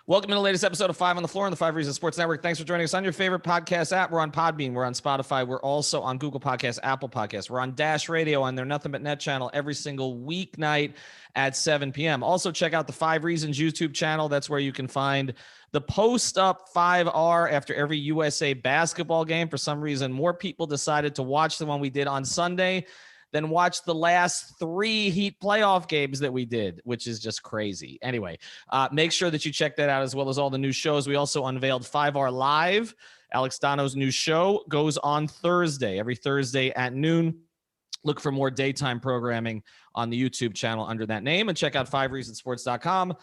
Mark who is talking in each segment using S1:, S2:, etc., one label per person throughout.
S1: Welcome to the latest episode of 5 on the Floor on the 5 Reasons Sports Network. Thanks for joining us on your favorite podcast app. We're on Podbean. We're on Spotify. We're also on Google Podcasts, Apple Podcasts. We're on Dash Radio on their Nothing But Net channel every single weeknight at 7 p.m. Also, check out the 5 Reasons YouTube channel. That's where you can find the post-up 5R after every USA basketball game. For some reason, more people decided to watch the one we did on Sunday than watch the last 3 Heat playoff games that we did, which is just crazy. Anyway, make sure that you check that out as well as all the new shows. We also unveiled 5R Live. Alex Dono's new show goes on Thursday, every Thursday at noon. Look for more daytime programming on the YouTube channel under that name, and check out 5reasonsports.com.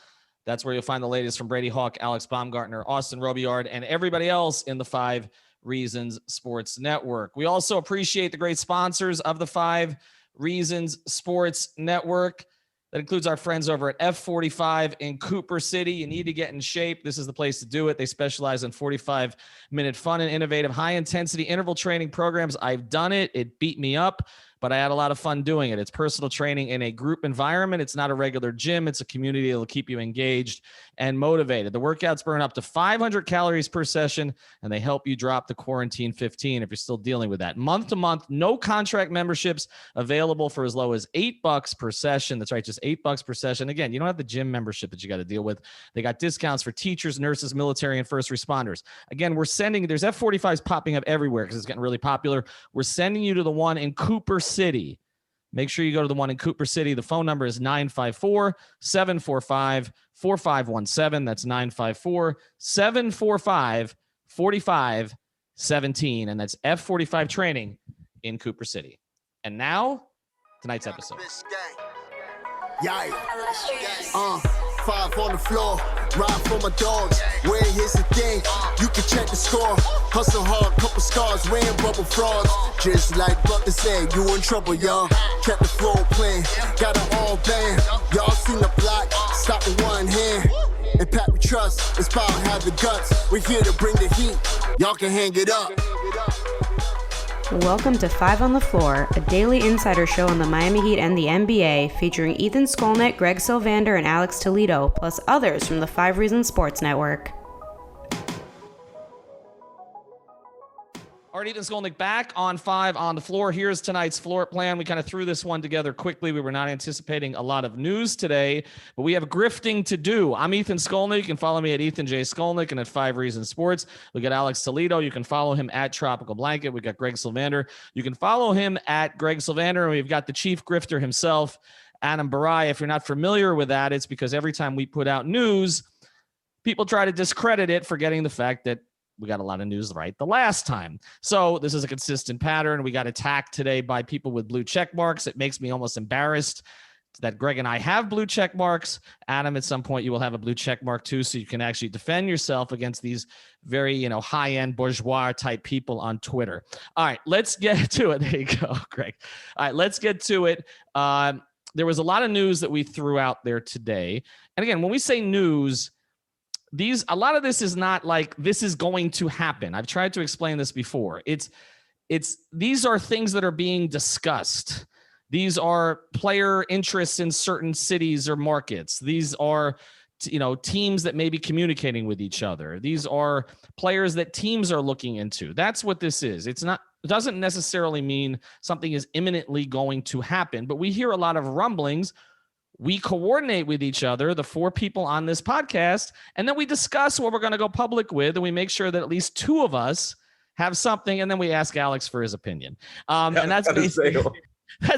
S1: That's where you'll find the latest from Brady Hawk, Alex Baumgartner, Austin Robillard, and everybody else in the 5 Reasons Sports Network. We also appreciate the great sponsors of the 5 Reasons Sports Network. That includes our friends over at F45 in Cooper City. You need to get in shape. This is the place to do it. They specialize in 45-minute fun and innovative high-intensity interval training programs. I've done it. It beat me up, but I had a lot of fun doing it. It's personal training in a group environment. It's not a regular gym. It's a community that will keep you engaged and motivated. The workouts burn up to 500 calories per session, and they help you drop the quarantine 15 if you're still dealing with that. Month to month, no contract memberships available for as low as $8 per session. That's right, just $8 per session. Again, you don't have the gym membership that you got to deal with. They got discounts for teachers, nurses, military, and first responders. Again, there's F45s popping up everywhere because it's getting really popular. We're sending you to the one in Cooper City. Make sure you go to the one in Cooper City. The phone number is 954-745-4517. That's 954-745-4517. And that's F45 training in Cooper City. And now, tonight's episode.
S2: 5 on the floor, ride for my dogs. Where here's the thing, you can check the score. Hustle hard, couple scars, wearing bubble frogs. Just like Buck said, you in trouble, y'all. Kept the floor playing, got it all banned. Y'all seen the block, stop with one hand. And Pat we trust, it's power, have the guts. We're here to bring the heat, y'all can hang it up.
S3: Welcome to 5 on the Floor, a daily insider show on the Miami Heat and the NBA, featuring Ethan Skolnick, Greg Sylvander, and Alex Toledo, plus others from the 5 Reasons Sports Network.
S1: All right, Ethan Skolnick back on 5 on the Floor. Here's tonight's floor plan. We kind of threw this one together quickly. We were not anticipating a lot of news today, but we have grifting to do. I'm Ethan Skolnick. You can follow me at Ethan J. Skolnick and at 5 Reasons Sports. We got Alex Toledo. You can follow him at Tropical Blanket. We got Greg Sylvander. You can follow him at Greg Sylvander. And we've got the chief grifter himself, Adam Barai. If you're not familiar with that, it's because every time we put out news, people try to discredit it, forgetting the fact that we got a lot of news right the last time. So this is a consistent pattern. We got attacked today by people with blue check marks. It makes me almost embarrassed that Greg and I have blue check marks. Adam, at some point you will have a blue check mark too, so you can actually defend yourself against these very, high-end bourgeois type people on Twitter. All right, let's get to it. There you go, Greg. All right, let's get to it. There was a lot of news that we threw out there today. And again, when we say news, a lot of this is not like this is going to happen. I've tried to explain this before. These are things that are being discussed. These are player interests in certain cities or markets. These are, teams that may be communicating with each other. These are players that teams are looking into. That's what this is. It doesn't necessarily mean something is imminently going to happen, but we hear a lot of rumblings. We coordinate with each other, the 4 people on this podcast, and then we discuss what we're going to go public with, and we make sure that at least 2 of us have something, and then we ask Alex for his opinion. And that's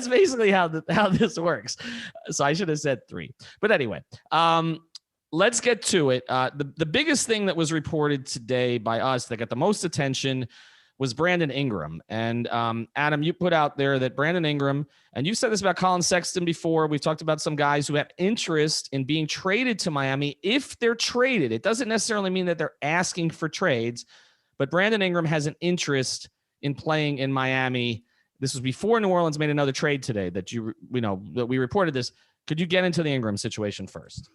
S1: basically how this works. So I should have said 3. But anyway, let's get to it. The biggest thing that was reported today by us that got the most attention was Brandon Ingram. And Adam, you put out there that Brandon Ingram, and you've said this about Colin Sexton before. We've talked about some guys who have interest in being traded to Miami. If they're traded, it doesn't necessarily mean that they're asking for trades, but Brandon Ingram has an interest in playing in Miami. This was before New Orleans made another trade today that that we reported this. Could you get into the Ingram situation first?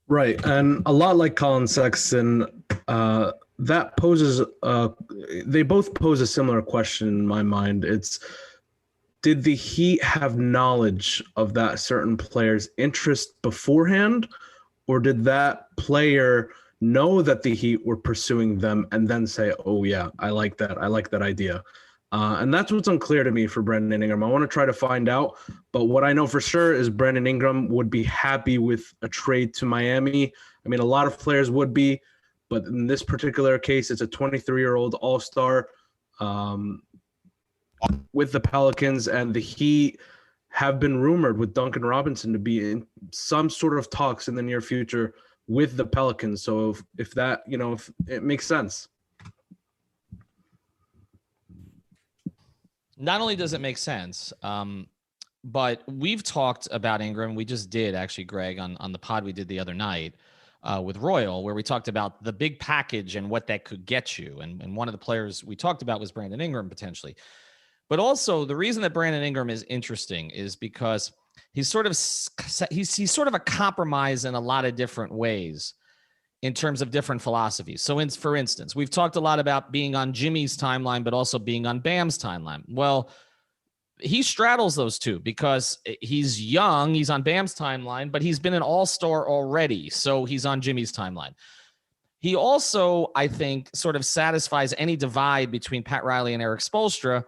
S4: Right. And a lot like Colin Sexton, that poses they both pose a similar question in my mind. It's, did the Heat have knowledge of that certain player's interest beforehand, or did that player know that the Heat were pursuing them and then say, oh yeah, I like that idea. And that's what's unclear to me for Brandon Ingram. I want to try to find out, but what I know for sure is Brandon Ingram would be happy with a trade to Miami. I mean, a lot of players would be, but in this particular case, it's a 23-year-old all-star with the Pelicans, and the Heat have been rumored with Duncan Robinson to be in some sort of talks in the near future with the Pelicans. So if that, if it makes sense.
S1: Not only does it make sense, but we've talked about Ingram. We just did actually, Greg, on the pod we did the other night with Royal, where we talked about the big package and what that could get you. And one of the players we talked about was Brandon Ingram potentially. But also the reason that Brandon Ingram is interesting is because he's sort of a compromise in a lot of different ways in terms of different philosophies. So for instance, we've talked a lot about being on Jimmy's timeline, but also being on Bam's timeline. Well, he straddles those two because he's young, he's on Bam's timeline, but he's been an all-star already. So he's on Jimmy's timeline. He also, I think, sort of satisfies any divide between Pat Riley and Eric Spoelstra,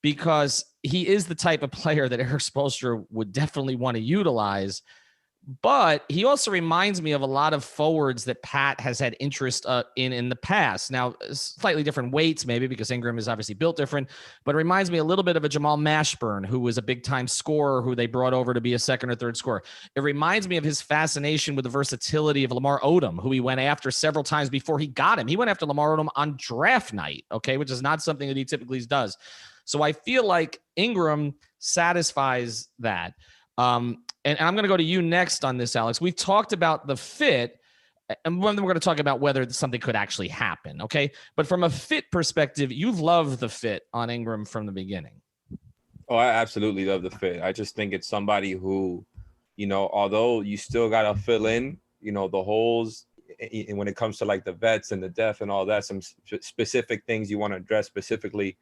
S1: because he is the type of player that Eric Spoelstra would definitely want to utilize. But he also reminds me of a lot of forwards that Pat has had interest in the past. Now, slightly different weights, maybe, because Ingram is obviously built different, but it reminds me a little bit of a Jamal Mashburn, who was a big-time scorer who they brought over to be a second or third scorer. It reminds me of his fascination with the versatility of Lamar Odom, who he went after several times before he got him. He went after Lamar Odom on draft night, okay, which is not something that he typically does. So I feel like Ingram satisfies that. And I'm going to go to you next on this, Alex. We've talked about the fit, and then we're going to talk about whether something could actually happen, okay? But from a fit perspective, you've loved the fit on Ingram from the beginning.
S5: Oh, I absolutely love the fit. I just think it's somebody who, although you still got to fill in, the holes when it comes to like the vets and the depth and all that, some specific things you want to address specifically,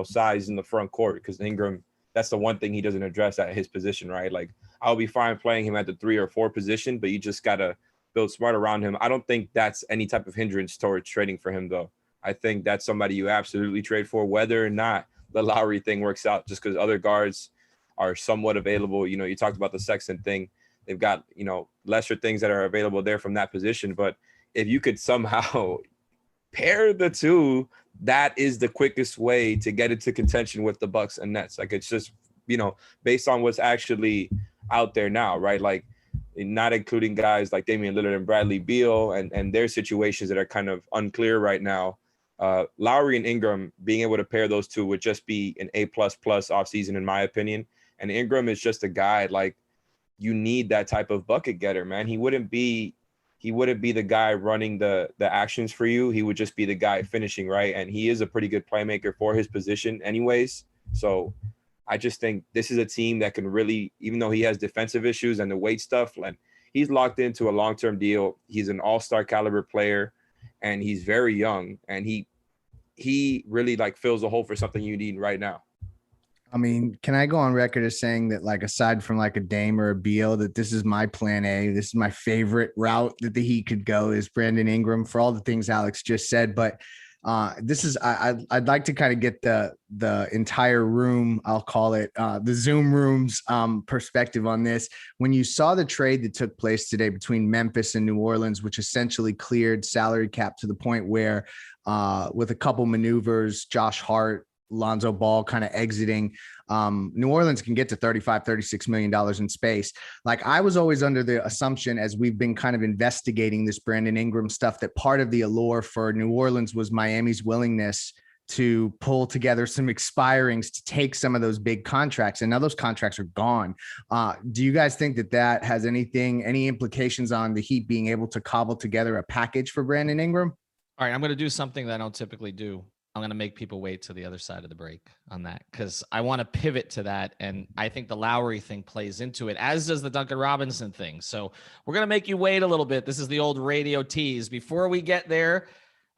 S5: size in the front court, because Ingram, that's the one thing he doesn't address at his position, right? Like, I'll be fine playing him at the 3 or 4 position, but you just got to build smart around him. I don't think that's any type of hindrance towards trading for him, though. I think that's somebody you absolutely trade for, whether or not the Lowry thing works out, just because other guards are somewhat available. You talked about the Sexton thing. They've got, lesser things that are available there from that position. But if you could somehow pair the two, that is the quickest way to get into contention with the Bucks and Nets. Like, it's just, based on what's actually out there now, right? Like, not including guys like Damian Lillard and Bradley Beal and their situations that are kind of unclear right now. Lowry and Ingram, being able to pair those two would just be an A++ offseason, in my opinion. And Ingram is just a guy, like, you need that type of bucket getter, man. He wouldn't be the guy running the actions for you. He would just be the guy finishing, right? And he is a pretty good playmaker for his position anyways. So I just think this is a team that can really, even though he has defensive issues and the weight stuff, like, he's locked into a long-term deal. He's an all-star caliber player, and he's very young, and he really, like, fills the hole for something you need right now.
S6: I mean, can I go on record as saying that, like, aside from like a Dame or a Beal, that this is my plan A? This is my favorite route that the Heat could go, is Brandon Ingram, for all the things Alex just said. But this is, I'd like to kind of get the entire room, I'll call it, the Zoom room's perspective on this. When you saw the trade that took place today between Memphis and New Orleans, which essentially cleared salary cap to the point where with a couple maneuvers, Josh Hart, Lonzo Ball kind of exiting, New Orleans can get to $36 million in space. Like, I was always under the assumption, as we've been kind of investigating this Brandon Ingram stuff, that part of the allure for New Orleans was Miami's willingness to pull together some expirings to take some of those big contracts. And now those contracts are gone. Do you guys think that has any implications on the Heat being able to cobble together a package for Brandon Ingram?
S1: All right, I'm going to do something that I don't typically do. I'm going to make people wait till the other side of the break on that, because I want to pivot to that. And I think the Lowry thing plays into it, as does the Duncan Robinson thing. So we're going to make you wait a little bit. This is the old radio tease. Before we get there,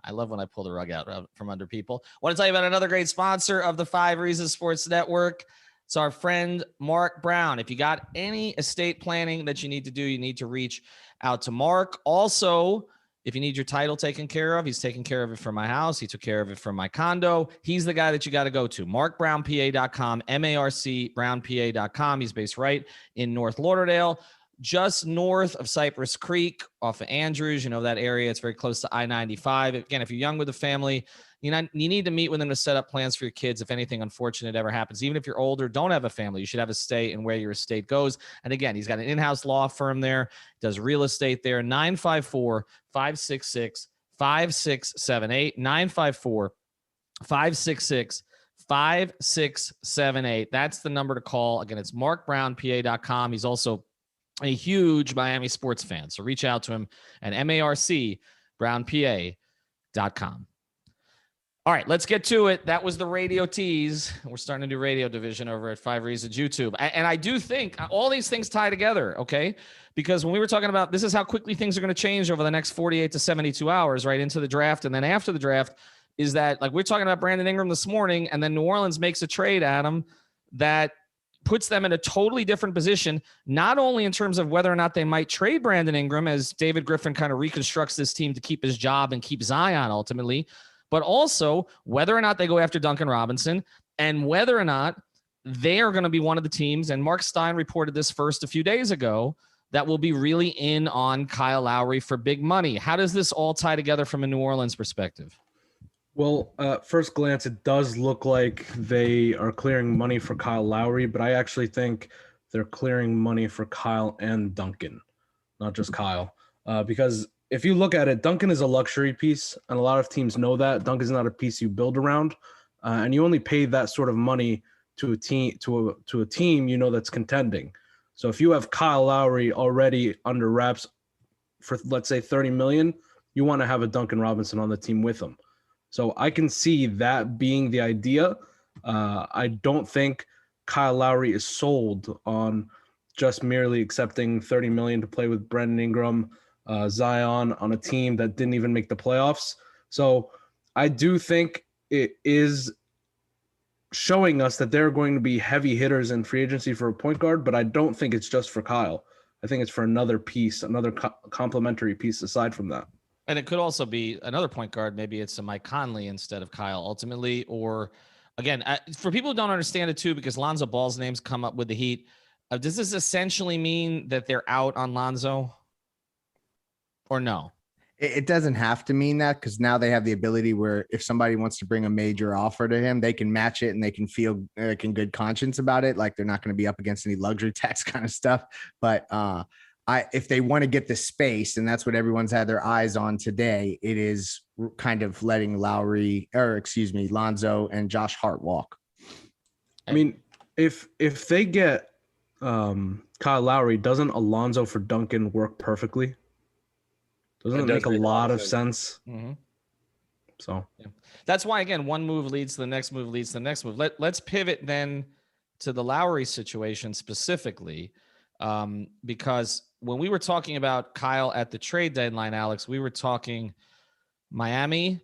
S1: I love when I pull the rug out from under people. I want to tell you about another great sponsor of the 5 Reasons Sports Network. It's our friend Mark Brown. If you got any estate planning that you need to do, you need to reach out to Mark. Also, If you need your title taken care of, he's taking care of it for my house. He took care of it for my condo. He's the guy that you got to go to. MarkBrownPA.com, MarcBrownPA.com. He's based right in North Lauderdale, just north of Cypress Creek off of Andrews. You know that area. It's very close to I-95. Again, if you're young with a family, you need to meet with them to set up plans for your kids if anything unfortunate ever happens. Even if you're older, don't have a family, you should have a stay in where your estate goes. And again, he's got an in-house law firm there, does real estate there. 954-566-5678. 954-566-5678. That's the number to call. Again, it's markbrownpa.com. He's also a huge Miami sports fan. So reach out to him at marcbrownpa.com. All right, let's get to it. That was the radio tease. We're starting to do radio division over at 5 Reasons YouTube. And I do think all these things tie together, okay? Because when we were talking about this is how quickly things are going to change over the next 48 to 72 hours, right, into the draft and then after the draft, is that like we're talking about Brandon Ingram this morning, and then New Orleans makes a trade, Adam, that puts them in a totally different position, not only in terms of whether or not they might trade Brandon Ingram as David Griffin kind of reconstructs this team to keep his job and keep Zion ultimately, but also whether or not they go after Duncan Robinson and whether or not they are going to be one of the teams, and Mark Stein reported this first a few days ago, that will be really in on Kyle Lowry for big money. How does this all tie together from a New Orleans perspective?
S4: Well, first glance, it does look like they are clearing money for Kyle Lowry, but I actually think they're clearing money for Kyle and Duncan, not just Kyle, because if you look at it, Duncan is a luxury piece, and a lot of teams know that. Duncan's not a piece you build around, and you only pay that sort of money to a team that's contending. So if you have Kyle Lowry already under wraps for, let's say, $30 million, you want to have a Duncan Robinson on the team with him. So I can see that being the idea. I don't think Kyle Lowry is sold on just merely accepting $30 million to play with Brandon Ingram, Zion on a team that didn't even make the playoffs. So I do think it is showing us that there are going to be heavy hitters in free agency for a point guard, but I don't think it's just for Kyle. I think it's for another piece, another complementary piece aside from that.
S1: And it could also be another point guard. Maybe it's a Mike Conley instead of Kyle ultimately. Or again, for people who don't understand it too, because Lonzo Ball's names come up with the Heat. Does this essentially mean that they're out on Lonzo or no?
S6: It doesn't have to mean that, because now they have the ability where if somebody wants to bring a major offer to him, they can match it and they can feel like in good conscience about it. Like they're not going to be up against any luxury tax kind of stuff. But if they want to get the space, and that's what everyone's had their eyes on today, it is kind of letting Lonzo and Josh Hart walk.
S4: I mean, if they get Kyle Lowry, doesn't Alonzo for Duncan work perfectly? Doesn't it make a lot of sense?
S1: Mm-hmm.
S4: So
S1: yeah. That's why, again, one move leads to the next move leads to the next move. Let's pivot then to the Lowry situation specifically, because when we were talking about Kyle at the trade deadline, Alex, we were talking Miami,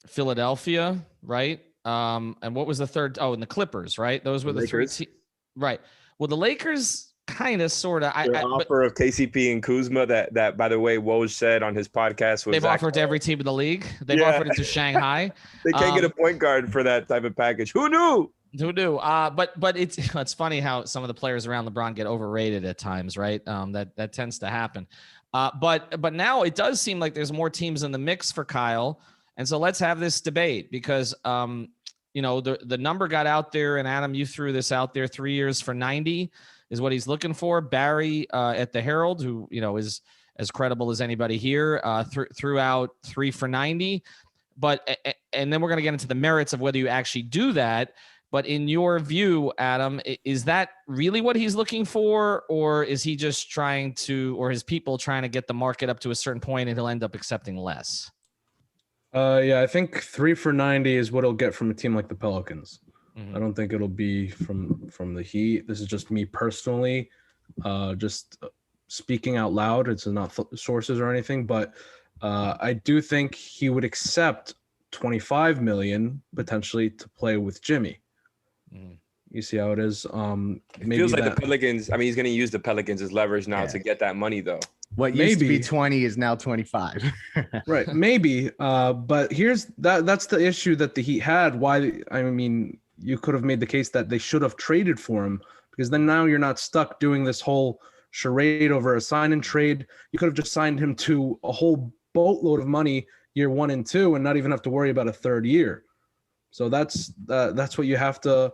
S1: Philadelphia, right? And what was the third? Oh, and the Clippers, right? Those were the three. Right. Well, the Lakers kind of, sort of.
S5: Offer of KCP and Kuzma that by the way, Woj said on his podcast was
S1: they've offered to every team in the league. They've offered it to Shanghai.
S5: They can't get a point guard for that type of package. Who knew?
S1: But it's funny how some of the players around LeBron get overrated at times, right? That tends to happen. But now it does seem like there's more teams in the mix for Kyle, and so let's have this debate because the number got out there, and Adam, you threw this out there: 3 years for 90 is what he's looking for. Barry at the Herald, who is as credible as anybody here, threw out 3 for 90. And then we're going to get into the merits of whether you actually do that. But in your view, Adam, is that really what he's looking for, or is he just trying to, or his people trying to get the market up to a certain point and he'll end up accepting less?
S4: Yeah, I think 3 for 90 is what he'll get from a team like the Pelicans.
S1: Mm-hmm.
S4: I don't think it'll be from the Heat. This is just me personally, just speaking out loud. It's not sources or anything, but I do think he would accept $25 million potentially to play with Jimmy. Mm. You see how it is.
S5: It feels like the Pelicans. I mean, he's going to use the Pelicans as leverage now to get that money, though.
S6: What used to be 20 is now 25.
S4: Right, maybe. But that's the issue that the Heat had. Why? I mean, you could have made the case that they should have traded for him, because then now you're not stuck doing this whole charade over a sign and trade. You could have just signed him to a whole boatload of money year 1 and 2 and not even have to worry about a third year. So that's what you have to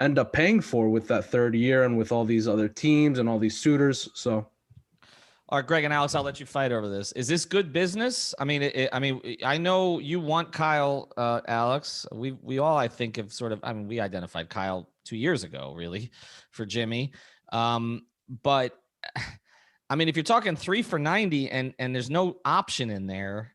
S4: end up paying for with that third year and with all these other teams and all these suitors. So.
S1: All right, Greg and Alex, I'll let you fight over this. Is this good business? I mean, I know you want Kyle, Alex. We all, I think, have sort of. I mean, we identified Kyle 2 years ago, really, for Jimmy. But I mean, if you're talking 3 for $90 and there's no option in there,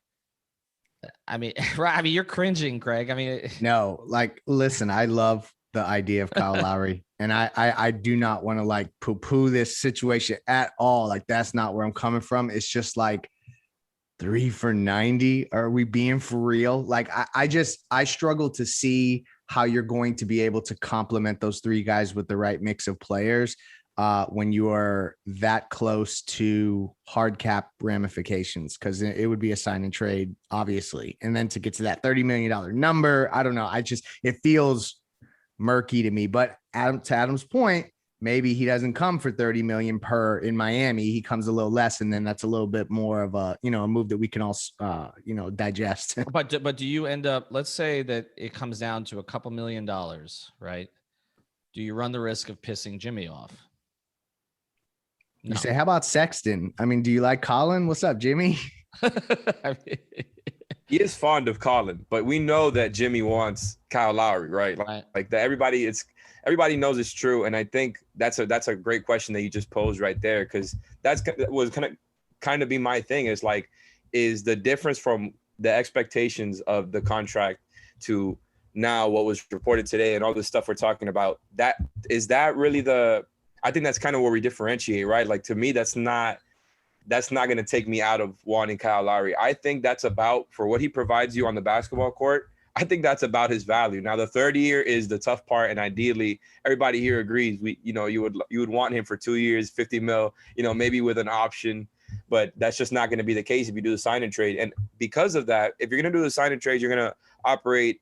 S1: I mean, right? I mean, you're cringing, Greg. I mean,
S6: no, like, listen, I love the idea of Kyle Lowry. And I do not want to like poo-poo this situation at all. Like, that's not where I'm coming from. It's just like 3 for $90. Are we being for real? Like, I struggle to see how you're going to be able to complement those 3 guys with the right mix of players when you are that close to hard cap ramifications, because it would be a sign and trade, obviously. And then to get to that $30 million number, I don't know. It feels murky to me. But to Adam's point, maybe he doesn't come for 30 million per in Miami. He comes a little less, and then that's a little bit more of a move that we can all digest.
S1: But do you end up? Let's say that it comes down to a couple $1 million, right? Do you run the risk of pissing Jimmy off?
S6: No. You say, how about Sexton? I mean, do you like Colin? What's up, Jimmy?
S1: I mean,
S5: he is fond of Colin, but we know that Jimmy wants Kyle Lowry, right? Like that. Everybody knows it's true, and I think that's a great question that you just posed right there, because that was kind of be my thing. Is like, is the difference from the expectations of the contract to now what was reported today and all the stuff we're talking about? That really I think that's kind of where we differentiate, right? Like, to me, that's not going to take me out of wanting Kyle Lowry. I think that's about, for what he provides you on the basketball court, I think that's about his value. Now, the third year is the tough part, and ideally, everybody here agrees. You would want him for 2 years, 50 mil, maybe with an option, but that's just not going to be the case if you do the sign and trade. And because of that, if you're going to do the sign and trade, you're going to operate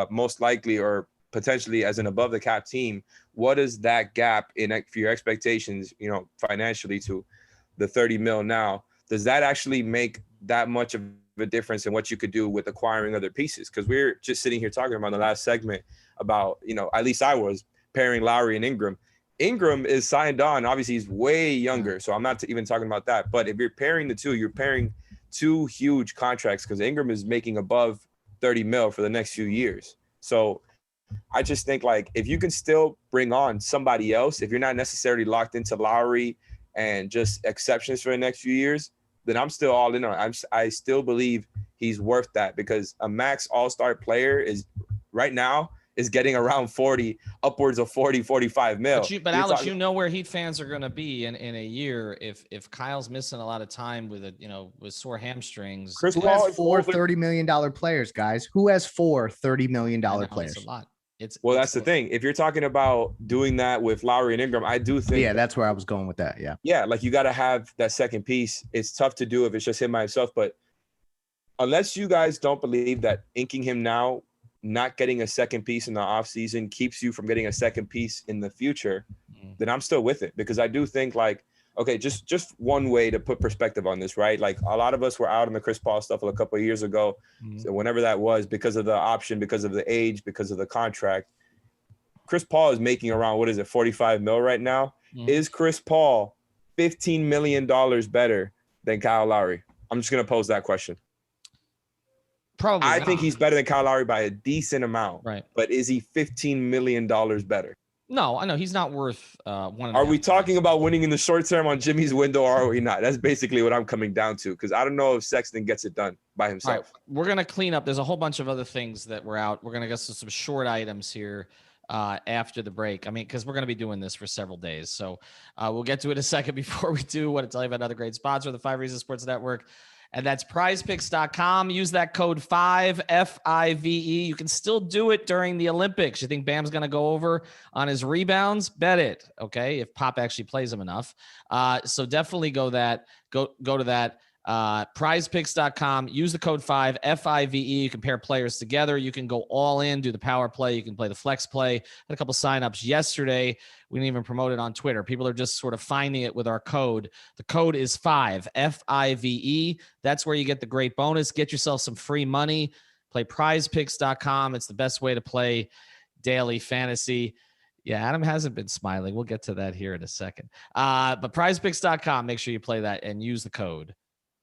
S5: most likely or potentially as an above the cap team. What is that gap for your expectations, financially to the 30 mil now? Does that actually make that much of a difference in what you could do with acquiring other pieces? Because we're just sitting here talking about in the last segment about, at least I was pairing Lowry and Ingram. Ingram is signed on. Obviously, he's way younger, so I'm not even talking about that. But if you're pairing the two, you're pairing 2 huge contracts, because Ingram is making above 30 mil for the next few years. So I just think, like, if you can still bring on somebody else, if you're not necessarily locked into Lowry and just exceptions for the next few years, then I'm still all in on it. I still believe he's worth that, because a max all-star player is right now is getting around 40, upwards of 40, 45 mil.
S1: But Alex, where Heat fans are going to be in a year if Kyle's missing a lot of time with with sore hamstrings.
S6: Chris Paul has 4 $30 million players, guys. Who has 4 $30 million players?
S1: It's a lot.
S5: That's the thing. If you're talking about doing that with Lowry and Ingram, I do think.
S6: Yeah, that's where I was going with that. Yeah.
S5: Yeah, like, you got to have that second piece. It's tough to do if it's just him by himself. But unless you guys don't believe that inking him now, not getting a second piece in the offseason keeps you from getting a second piece in the future, then I'm still with it. Because I do think, like, okay, just one way to put perspective on this, right? Like, a lot of us were out on the Chris Paul stuff a couple of years ago. So whenever that was, because of the option, because of the age, because of the contract, Chris Paul is making around, 45 mil right now. Is Chris Paul $15 million better than Kyle Lowry? I'm just going to pose that question.
S1: Probably.
S5: I think he's better than Kyle Lowry by a decent amount.
S1: Right.
S5: But is he $15 million better?
S1: No, I know he's not worth one.
S5: Are we talking about winning in the short term on Jimmy's window, or are we not? That's basically what I'm coming down to, because I don't know if Sexton gets it done by himself.
S1: All right, we're going to clean up. There's a whole bunch of other things that were out. We're going to get to some short items here after the break. I mean, because we're going to be doing this for several days. So we'll get to it in a second. Before we do, want to tell you about another great sponsor, the 5 Reasons Sports Network. And that's prizepicks.com. Use that code 5 FIVE. You can still do it during the Olympics. You think Bam's going to go over on his rebounds? Bet it. Okay. If Pop actually plays him enough. So definitely go to that. Prizepicks.com. Use the code 5 FIVE. You can pair players together. You can go all in, do the power play. You can play the flex play. Had a couple signups yesterday. We didn't even promote it on Twitter. People are just sort of finding it with our code. The code is 5 FIVE. That's where you get the great bonus. Get yourself some free money. Play prizepicks.com. It's the best way to play daily fantasy. Yeah, Adam hasn't been smiling. We'll get to that here in a second. But prizepicks.com, make sure you play that and use the code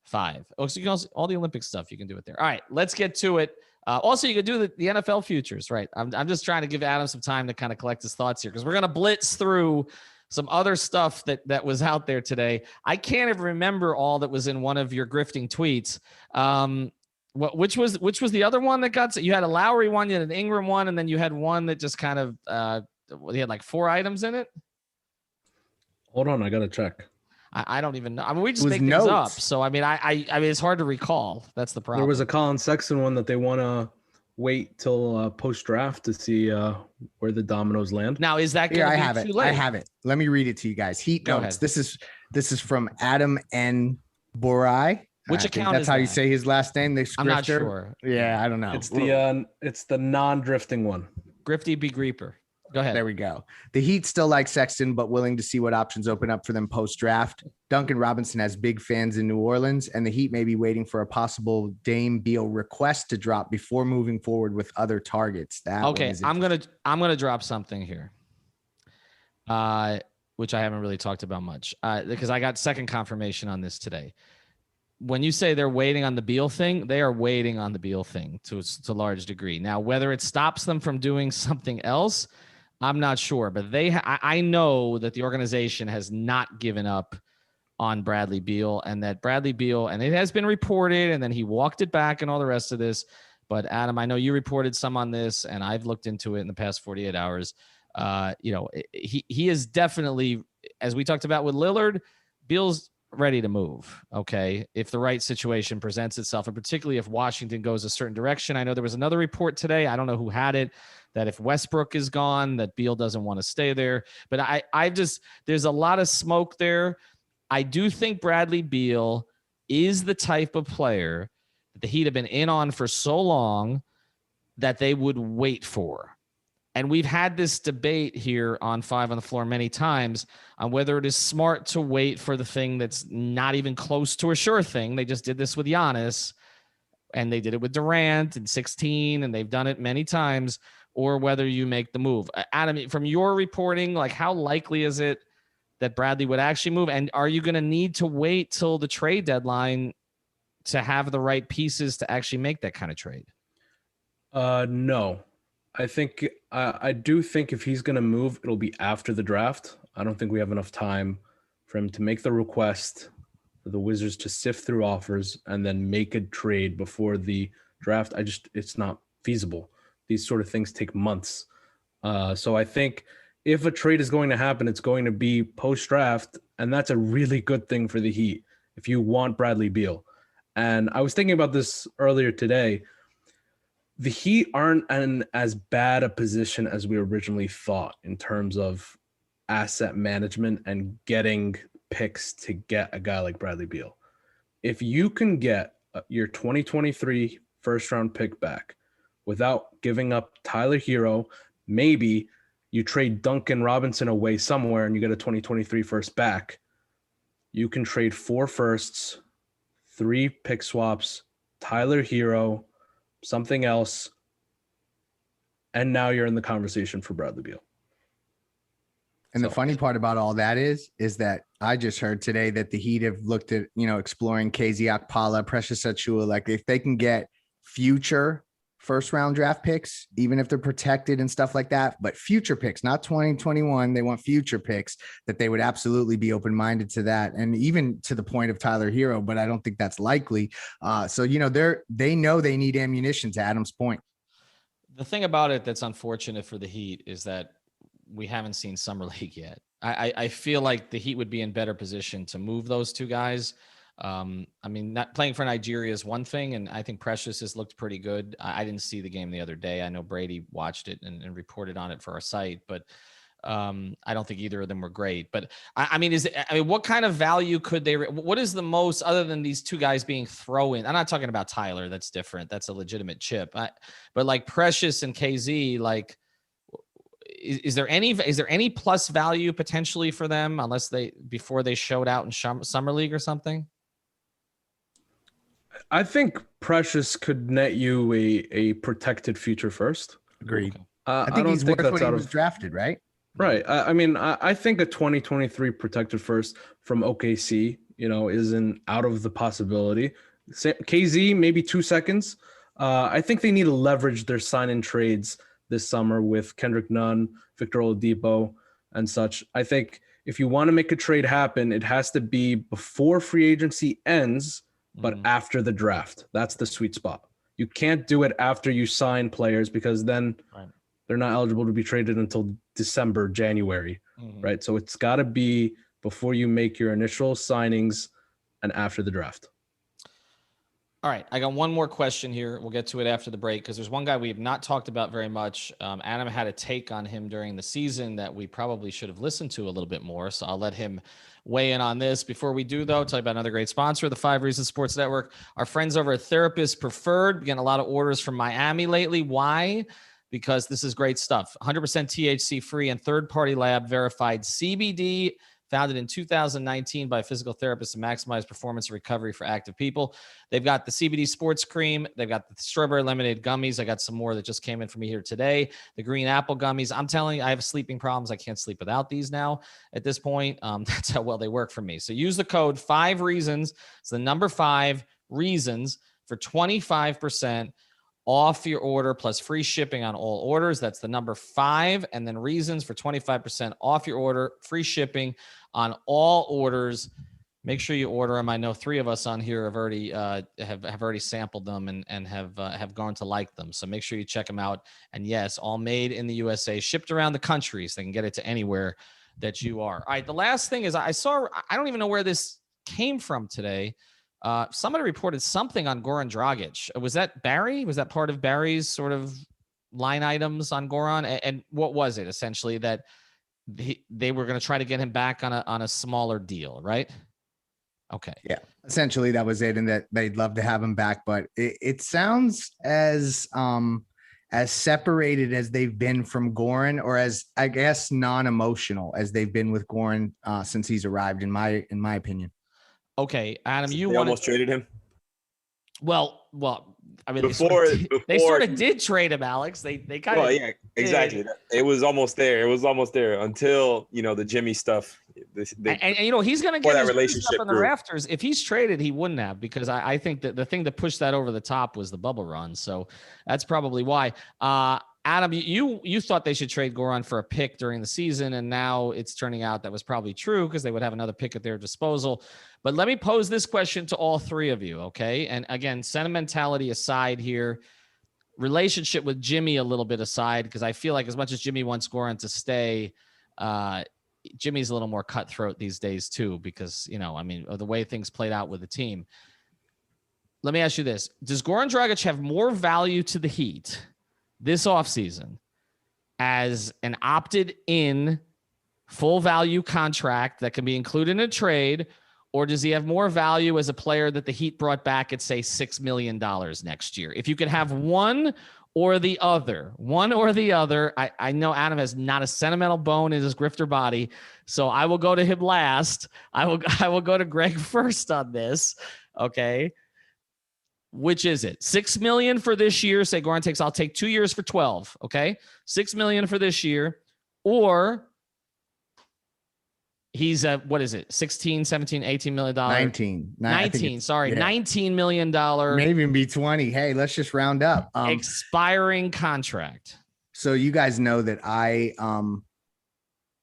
S1: 5. Oh, so you can also, all the Olympic stuff, you can do it there. All right, let's get to it. Also, you can do the NFL futures, right? I'm just trying to give Adam some time to kind of collect his thoughts here because we're going to blitz through some other stuff that was out there today. I can't even remember all that was in one of your grifting tweets. Which was the other one that got? You had a Lowry one, you had an Ingram one, and then you had one that just kind of you had like 4 items in it.
S4: Hold on, I gotta check.
S1: I don't even know. I mean, we just make things up. So I mean, I mean, it's hard to recall. That's the problem.
S4: There was a Colin Sexton one that they want to wait till post draft to see where the dominoes land.
S1: Now, is that
S6: here?
S1: I
S6: have it. I have it. Let me read it to you guys. Heat notes. This is from Adam N. Borai.
S1: Which account?
S6: That's how you say his last name.
S1: I'm not sure.
S6: Yeah, I don't know.
S4: It's the non-drifting one.
S1: Grifty B Greeper. Go ahead.
S6: There we go. The Heat still like Sexton, but willing to see what options open up for them post-draft. Duncan Robinson has big fans in New Orleans, and the Heat may be waiting for a possible Dame Beal request to drop before moving forward with other targets.
S1: Okay, I'm gonna drop something here, which I haven't really talked about much, because I got second confirmation on this today. When you say they're waiting on the Beal thing, they are waiting on the Beal thing to a large degree. Now, whether it stops them from doing something else, I'm not sure, but I know that the organization has not given up on Bradley Beal, and that Bradley Beal, and it has been reported, and then he walked it back and all the rest of this. But Adam, I know you reported some on this, and I've looked into it in the past 48 hours. He is definitely, as we talked about with Lillard, Beal's ready to move. Okay. If the right situation presents itself, and particularly if Washington goes a certain direction. I know there was another report today. I don't know who had it, that if Westbrook is gone, that Beal doesn't want to stay there. But there's a lot of smoke there. I do think Bradley Beal is the type of player that the Heat have been in on for so long that they would wait for. And we've had this debate here on 5 on the Floor many times on whether it is smart to wait for the thing that's not even close to a sure thing. They just did this with Giannis, and they did it with Durant in 16, and they've done it many times, or whether you make the move. Adam, from your reporting, like, how likely is it that Bradley would actually move? And are you going to need to wait till the trade deadline to have the right pieces to actually make that kind of trade?
S4: No. I do think if he's going to move, it'll be after the draft. I don't think we have enough time for him to make the request, for the Wizards to sift through offers and then make a trade before the draft. It's not feasible. These sort of things take months. So I think if a trade is going to happen, it's going to be post-draft, and that's a really good thing for the Heat if you want Bradley Beal. And I was thinking about this earlier today. The Heat aren't in as bad a position as we originally thought in terms of asset management and getting picks to get a guy like Bradley Beal. If you can get your 2023 first-round pick back without giving up Tyler Herro, maybe you trade Duncan Robinson away somewhere and you get a 2023 first back, you can trade 4 firsts, 3 pick swaps, Tyler Herro, something else, and now you're in the conversation for Bradley Beal.
S6: And the funny part about all that is that I just heard today that the Heat have looked at, exploring KZ Okpala, Precious Achiuwa, like if they can get future first round draft picks, even if they're protected and stuff like that, but future picks, not 2021, they want future picks, that they would absolutely be open-minded to that. And even to the point of Tyler Herro, but I don't think that's likely. So, they know they need ammunition, to Adam's point.
S1: The thing about it that's unfortunate for the Heat is that we haven't seen Summer League yet. I feel like the Heat would be in better position to move those 2 guys I mean, not playing for Nigeria is one thing, and I think Precious has looked pretty good. I didn't see the game the other day. I know Brady watched it and reported on it for our site, but I don't think either of them were great. But I mean, what kind of value could they? What is the most, other than these two guys being throw-in? I'm not talking about Tyler. That's different. That's a legitimate chip. But like Precious and KZ, like, is there any plus value potentially for them, unless before they showed out in summer league or something?
S4: I think Precious could net you a protected future first.
S6: Agreed.
S1: Okay.
S6: I think he's worth what he was drafted, right?
S4: Right. I mean, I think a 2023 protected first from OKC, isn't out of the possibility. KZ, maybe 2 seconds. I think they need to leverage their sign-in trades this summer with Kendrick Nunn, Victor Oladipo, and such. I think if you want to make a trade happen, it has to be before free agency ends, but after the draft. That's the sweet spot. You can't do it after you sign players, because then they're not eligible to be traded until December, January, right? So it's got to be before you make your initial signings and after the draft.
S1: All right, I got one more question here. We'll get to it after the break, because there's one guy we have not talked about very much. Adam had a take on him during the season that we probably should have listened to a little bit more, so I'll let him weigh in on this. Before we do, though, tell you about another great sponsor of the 5 Reasons Sports Network. Our friends over at Therapist Preferred. Getting a lot of orders from Miami lately. Why? Because this is great stuff. 100% THC free and third-party lab verified CBD, founded in 2019 by physical therapists to maximize performance and recovery for active people. They've got the CBD sports cream. They've got the strawberry lemonade gummies. I got some more that just came in for me here today. The green apple gummies. I'm telling you, I have sleeping problems. I can't sleep without these now at this point. That's how well they work for me. So use the code 5 Reasons. It's the number 5 Reasons for 25% off your order plus free shipping on all orders. That's the number 5, and then Reasons for 25% off your order, free shipping on all orders. Make sure you order them. I know 3 of us on here have already have already sampled them and have gone to like them. So make sure you check them out. And yes, all made in the USA, shipped around the country, so they can get it to anywhere that you are. All right, the last thing is I don't even know where this came from today. Somebody reported something on Goran Dragic. Was that Barry? Was that part of Barry's sort of line items on Goran? And what was it essentially, that they were going to try to get him back on a smaller deal, right? Okay.
S6: Yeah, essentially that was it, and that they'd love to have him back. But it sounds as separated as they've been from Goran, or as, I guess, non-emotional as they've been with Goran since he's arrived, in my opinion.
S1: Okay, Adam,
S5: they almost traded him.
S1: Well, I mean, they sort of did trade him, Alex. They kind of.
S5: Well, yeah, exactly. It was almost there. It was almost there until the Jimmy stuff.
S1: And he's going to get
S5: that
S1: his
S5: relationship
S1: up in the rafters. If he's traded, he wouldn't have, because I think that the thing that pushed that over the top was the bubble run. So that's probably why. Adam, you thought they should trade Goran for a pick during the season, and now it's turning out that was probably true, because they would have another pick at their disposal. But let me pose this question to all 3 of you, okay? And again, sentimentality aside here, relationship with Jimmy a little bit aside, because I feel like as much as Jimmy wants Goran to stay, Jimmy's a little more cutthroat these days too, because, of the way things played out with the team. Let me ask you this. Does Goran Dragic have more value to the Heat this offseason as an opted-in full value contract that can be included in a trade, or does he have more value as a player that the Heat brought back at, say, $6 million next year? If you could have one or the other, I know Adam has not a sentimental bone in his grifter body, so I will go to him last. I will go to Greg first on this, okay? Which is it? $6 million for this year. Say Goran takes, I'll take 2 years for 12. Okay. $6 million for this year, or he's at, what is it? 16, 17, $18 million. 19. Sorry. Yeah. $19 million.
S6: Maybe even be 20. Hey, let's just round up.
S1: Expiring contract.
S6: So you guys know that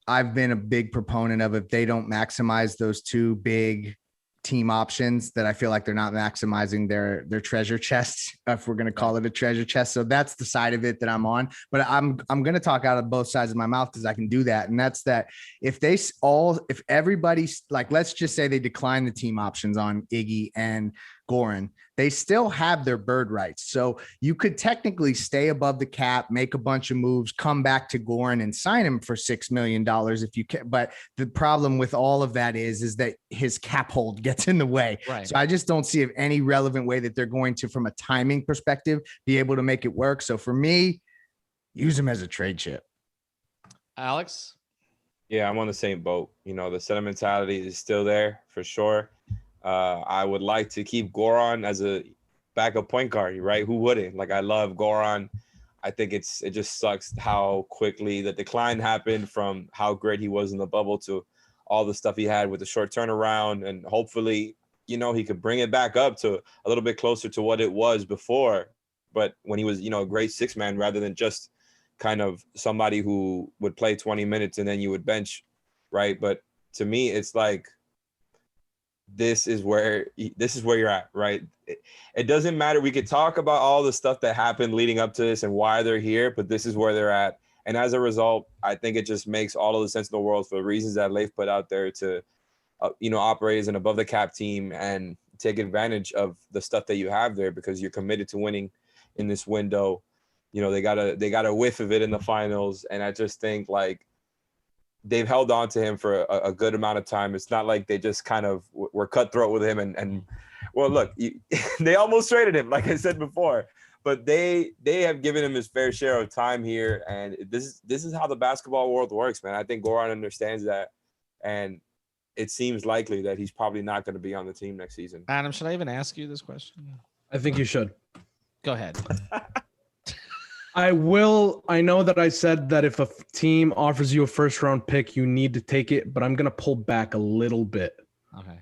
S6: I've been a big proponent of, if they don't maximize those 2 big team options that I feel like they're not maximizing their treasure chest, if we're going to call it a treasure chest. So that's the side of it that I'm on, but I'm going to talk out of both sides of my mouth because I can do that. And that's that if everybody's like, let's just say they decline the team options on Iggy and Goran, they still have their bird rights. So you could technically stay above the cap, make a bunch of moves, come back to Goran and sign him for $6 million if you can. But the problem with all of that is that his cap hold gets in the way.
S1: Right.
S6: So I just don't see any relevant way that they're going to, from a timing perspective, be able to make it work. So for me, use him as a trade chip.
S1: Alex?
S5: Yeah, I'm on the same boat. The sentimentality is still there for sure. I would like to keep Goran as a backup point guard, right? Who wouldn't? Like, I love Goran. I think it just sucks how quickly the decline happened from how great he was in the bubble to all the stuff he had with the short turnaround. And hopefully, he could bring it back up to a little bit closer to what it was before. But when he was, a great six man rather than just kind of somebody who would play 20 minutes and then you would bench, right? But to me, it's like, this is where you're at, right? It doesn't matter. We could talk about all the stuff that happened leading up to this and why they're here, but this is where they're at. And as a result, I think it just makes all of the sense in the world for the reasons that Leif put out there to, operate as an above the cap team and take advantage of the stuff that you have there because you're committed to winning in this window. They got a whiff of it in the finals. And I just think like, they've held on to him for a good amount of time. It's not like they just kind of were cutthroat with him. And well, look, they almost traded him, like I said before, but they have given him his fair share of time here. And this is how the basketball world works, man. I think Goran understands that. And it seems likely that he's probably not going to be on the team next season.
S1: Adam, should I even ask you this question?
S4: I think you should.
S1: Go ahead.
S4: I will. I know that I said that if a team offers you a first round pick, you need to take it, but I'm going to pull back a little bit.
S1: Okay.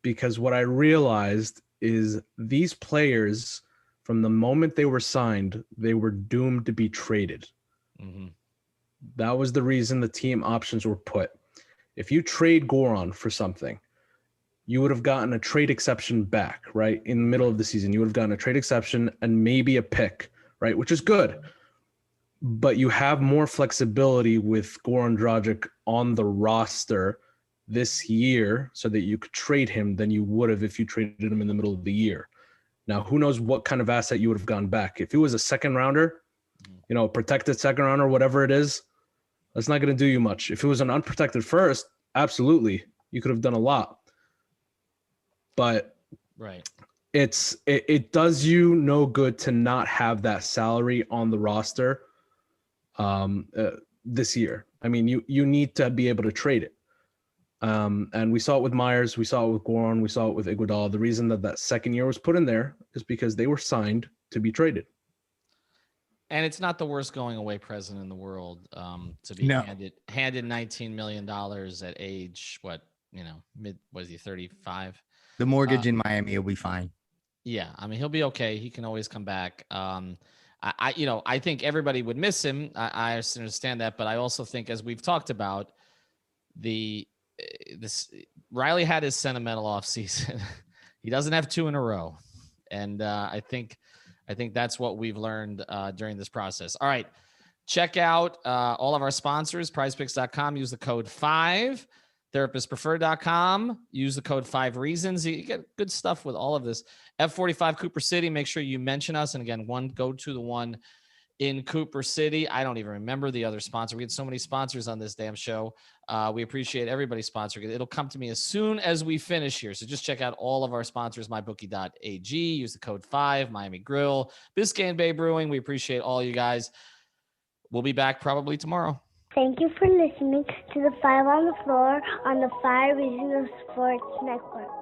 S4: Because what I realized is these players, from the moment they were signed, they were doomed to be traded.
S1: Mm-hmm.
S4: That was the reason the team options were put. If you trade Goran for something, you would have gotten a trade exception back, right? In the middle of the season, you would have gotten a trade exception and maybe a pick, right? Which is good. But you have more flexibility with Goran Dragic on the roster this year so that you could trade him than you would have if you traded him in the middle of the year. Now, who knows what kind of asset you would have gone back. If it was a second rounder, protected second rounder, whatever it is, that's not going to do you much. If it was an unprotected first, absolutely, you could have done a lot. But
S1: right.
S4: It does you no good to not have that salary on the roster this year. I mean, you need to be able to trade it. And we saw it with Myers, we saw it with Goran, we saw it with Iguodala. The reason that second year was put in there is because they were signed to be traded.
S1: And it's not the worst going away present in the world to be handed $19 million at age, was he 35?
S6: The mortgage in Miami will be fine.
S1: Yeah, I mean, he'll be okay. He can always come back. I think everybody would miss him. I understand that, but I also think, as we've talked about, Riley had his sentimental offseason. He doesn't have two in a row, and I think that's what we've learned during this process. All right, check out all of our sponsors: PrizePicks.com. Use the code 5. TherapistPreferred.com. Use the code 5 Reasons. You get good stuff with all of this. F45 Cooper City. Make sure you mention us. And again, go to the one in Cooper City. I don't even remember the other sponsor. We had so many sponsors on this damn show. We appreciate everybody sponsoring it. It'll come to me as soon as we finish here. So just check out all of our sponsors, mybookie.ag. Use the code 5, Miami Grill, Biscayne Bay Brewing. We appreciate all you guys. We'll be back probably tomorrow.
S7: Thank you for listening to the 5 on the Floor on the 5 Regional Sports Network.